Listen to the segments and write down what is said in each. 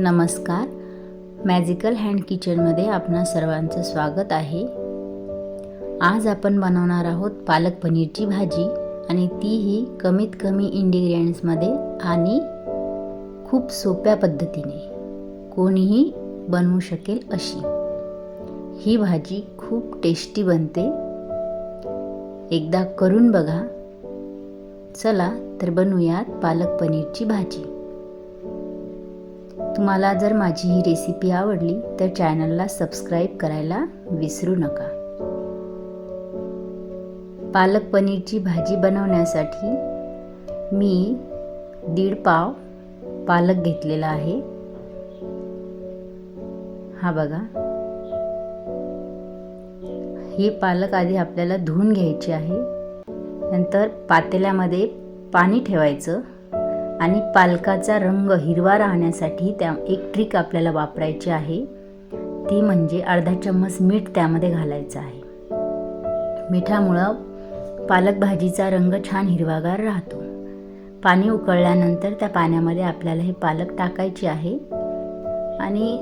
नमस्कार. Magical hand किचनमध्ये आपणा सर्वांचं स्वागत आहे. आज आपण बनवणार आहोत पालक पनीरची भाजी आणि तीही कमीत कमी इंग्रेडियंट्समध्ये आणि खूप सोप्या पद्धतीने कोणीही बनवू शकेल अशी. ही भाजी खूप टेस्टी बनते. एकदा करून बघा. चला तर बनवूयात पालक पनीरची भाजी. तुम्हाला जर माझी ही रेसिपी आवडली तर चॅनलला सबस्क्राईब करायला विसरू नका. पालक पनीरची भाजी बनवण्यासाठी मी 1.5 पाव पालक घेतलेला आहे. हा बघा. हे पालक आधी आपल्याला धुवून घ्यायचे आहे. नंतर पातेल्यामध्ये पाणी ठेवायचं आणि पालकाचा रंग हिरवा राहण्यासाठी एक ट्रिक आपल्याला वापरायची आहे. ती म्हणजे अर्धा चम्मच मीठ त्यामध्ये घालायचं आहे. मिठामुळं पालक भाजीचा रंग छान हिरवागार राहतो. पाणी उकळल्यानंतर त्या पाण्यामध्ये आपल्याला हे पालक टाकायचे आहे आणि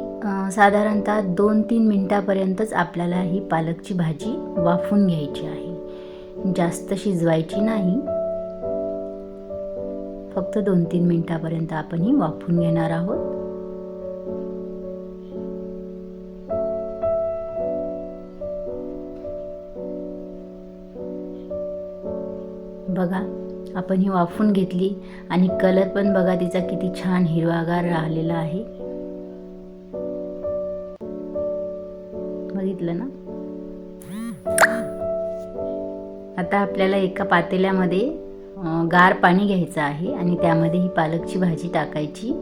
साधारणतः 2-3 मिनिटापर्यंतच आपल्याला ही पालकची भाजी वाफवून घ्यायची आहे. जास्त शिजवायची नाही. फक्त 2-3 मिनिटापर्यंत आपण ही वाफवून घेणार आहोत. बघा, आपण ही वाफवून घेतली आणि कलर पण बघा तिचा किती छान हिरवागार राहिलेला आहे. बघितलं ना. आता आपल्याला एका पातेल्यामध्ये गार पाणी घ्यायचं आहे आणि त्यामध्ये ही पालकची भाजी टाकायची.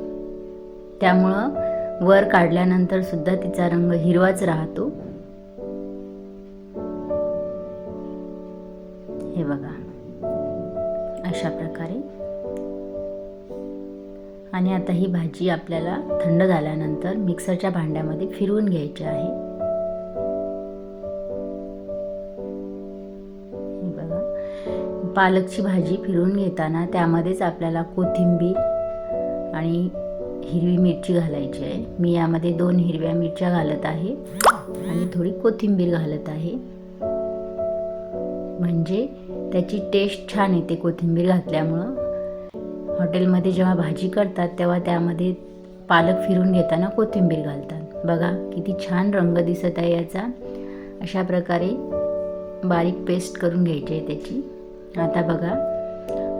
त्यामुळं वर काढल्यानंतर सुद्धा तिचा रंग हिरवाच राहतो. हे बघा, अशा प्रकारे. आणि आता ही भाजी आपल्याला थंड झाल्यानंतर मिक्सरच्या भांड्यामध्ये फिरवून घ्यायची आहे. पालकची भाजी फिरवून घेताना त्यामध्येच आपल्याला कोथिंबीर आणि हिरवी मिरची घालायची आहे. मी यामध्ये 2 हिरव्या मिरच्या घालत आहे आणि थोडी कोथिंबीर घालत आहे. म्हणजे त्याची टेस्ट छान येते कोथिंबीर घातल्यामुळं. हॉटेलमध्ये जेव्हा भाजी करतात तेव्हा त्यामध्ये पालक फिरवून घेताना कोथिंबीर घालतात. बघा किती छान रंग दिसत आहे याचा. अशा प्रकारे बारीक पेस्ट करून घ्यायची आहे त्याची. आता बघा,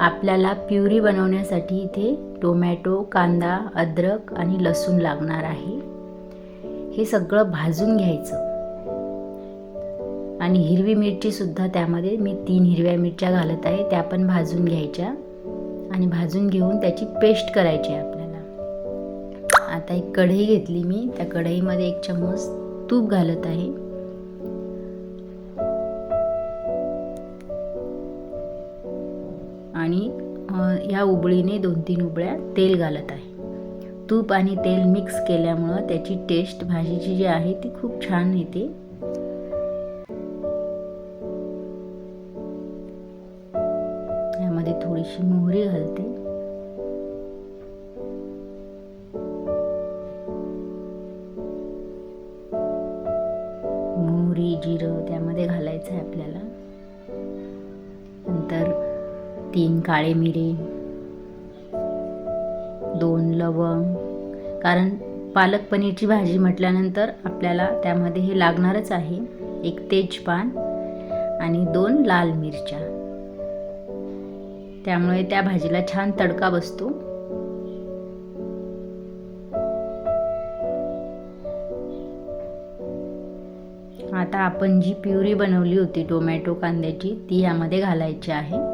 आपल्याला प्युरी बनवण्यासाठी इथे टोमॅटो, कांदा, अद्रक आणि लसूण लागणार आहे. हे सगळं भाजून घ्यायचं आणि हिरवी मिरची सुद्धा त्यामध्ये मी 3 हिरव्या मिरच्या घालत आहे. त्या पण भाजून घ्यायच्या आणि भाजून घेऊन त्याची पेस्ट करायची आहे आपल्याला. आता एक कढई घेतली मी. त्या कढईमध्ये 1 चम्मच तूप घालत आहे आणि या उबळीने 2-3 उबळ्या तेल घालत आहे. तूप आणि तेल मिक्स केल्यामुळं त्याची टेस्ट भाजीची जी आहे ती खूप छान येते. यामध्ये थोडीशी मोहरी घालते. मोहरी, जिरं त्यामध्ये घालायचं आहे आपल्याला. नंतर 3 काळे मिरे, 2 लवंग. कारण पालक पनीरची भाजी म्हटल्यानंतर आपल्याला त्यामध्ये हे लागणारच आहे. 1 तेजपान आणि 2 लाल मिरच्या. त्यामुळे त्या भाजीला छान तडका बसतो. आता आपण जी प्युरी बनवली होती टोमॅटो कांद्याची ती यामध्ये घालायची आहे.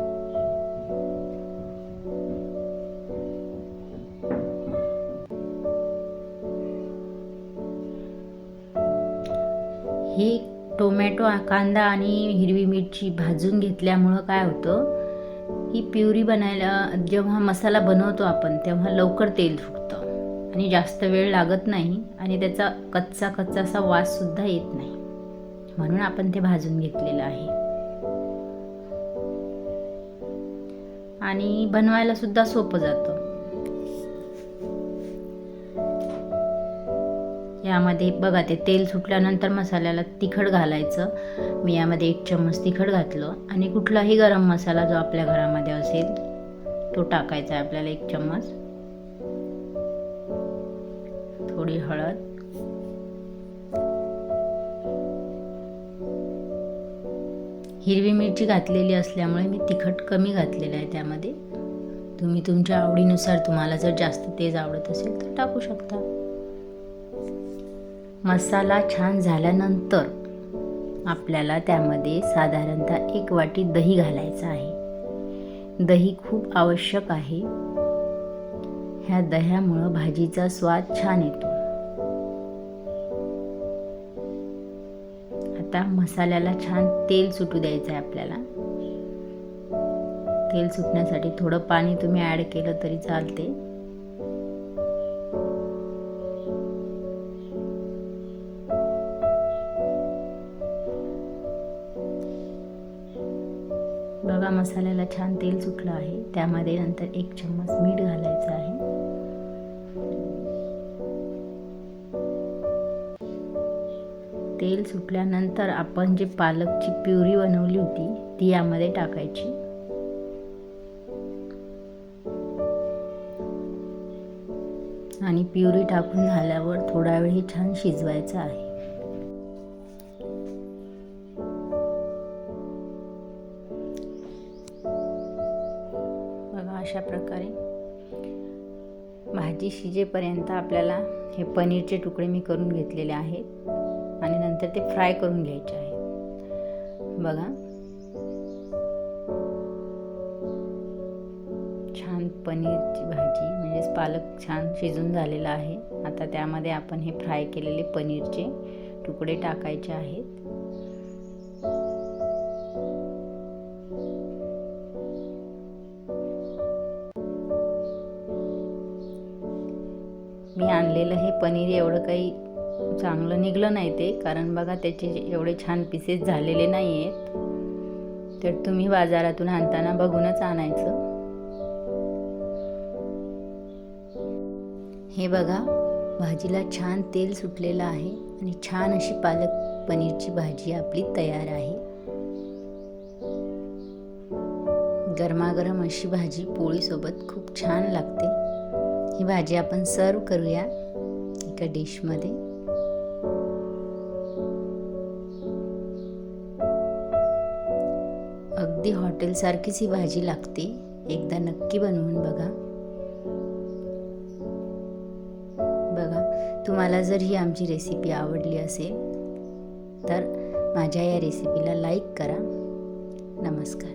ही टोमॅटो, कांदा आणि हिरवी मिरची भाजून घेतल्यामुळं काय होतं, ही प्युरी बनायला जेव्हा मसाला बनवतो आपण तेव्हा लवकर तेल सुटतं आणि जास्त वेळ लागत नाही आणि त्याचा कच्चा असा वास सुद्धा येत नाही. म्हणून आपण ते भाजून घेतलेलं आहे. आणि बनवायला सुद्धा सोपं जातं. यामध्ये बघा ते तेल सुटल्यानंतर मसाल्याला तिखट घालायचं. मी यामध्ये 1 चम्मच तिखट घातलं आणि कुठलाही गरम मसाला जो आपल्या घरामध्ये असेल तो टाकायचा आहे आपल्याला 1 चम्मच. थोडी हळद, हिरवी मिरची घातलेली असल्यामुळे मी तिखट कमी घातलेलं आहे त्यामध्ये. तुम्ही तुमच्या आवडीनुसार तुम्हाला जर जास्त तेज आवडत असेल तर टाकू शकता. मसाला छान झाल्यानंतर आपल्याला त्यामध्ये साधारणतः 1 वाटी दही घालायचं आहे. दही खूप आवश्यक आहे. ह्या दह्यामुळं भाजीचा स्वाद छान येतो. आता मसाल्याला छान तेल सुटू द्यायचं आहे आपल्याला. तेल सुटण्यासाठी थोडं पाणी तुम्ही ॲड केलं तरी चालते. बघा मसाल्याला छान तेल सुटलं आहे. त्यामध्ये नंतर 1 चम्मच मीठ घालायचं आहे. तेल सुटल्यानंतर आपण जे पालकची प्युरी बनवली होती ती यामध्ये टाकायची. आणि प्युरी टाकून झाल्यावर थोडा वेळ हे छान शिजवायचं आहे. बघा अशा प्रकारे भाजी शिजेपर्यंत आपल्याला हे पनीरचे तुकडे मी करून घेतलेले आहेत आणि नंतर ते फ्राय करून घ्यायचे आहेत. बघा छान पनीरची भाजी म्हणजेच पालक छान शिजून झालेला आहे. आता त्यामध्ये आपण हे फ्राय केलेले पनीरचे तुकडे टाकायचे आहेत. मी आणलेलं हे पनीर एवढं काही चांगलं निघलं नाही ते, कारण बघा त्याचे एवढे छान पीसेस झालेले नाही आहेत. तर तुम्ही बाजारातून आणताना बघूनच आणायचं. हे बघा भाजीला छान तेल सुटलेलं आहे आणि छान अशी पालक पनीरची भाजी आपली तयार आहे. गरमागरम अशी भाजी पोळीसोबत खूप छान लागते. ही भाजी आपण सर्व करूया एका डिशमध्ये. अगदी हॉटेलसारखीच ही भाजी लागते. एकदा नक्की बनवून बघा. तुम्हाला जर ही आमची रेसिपी आवडली असेल तर माझ्या या रेसिपीला लाईक करा. नमस्कार.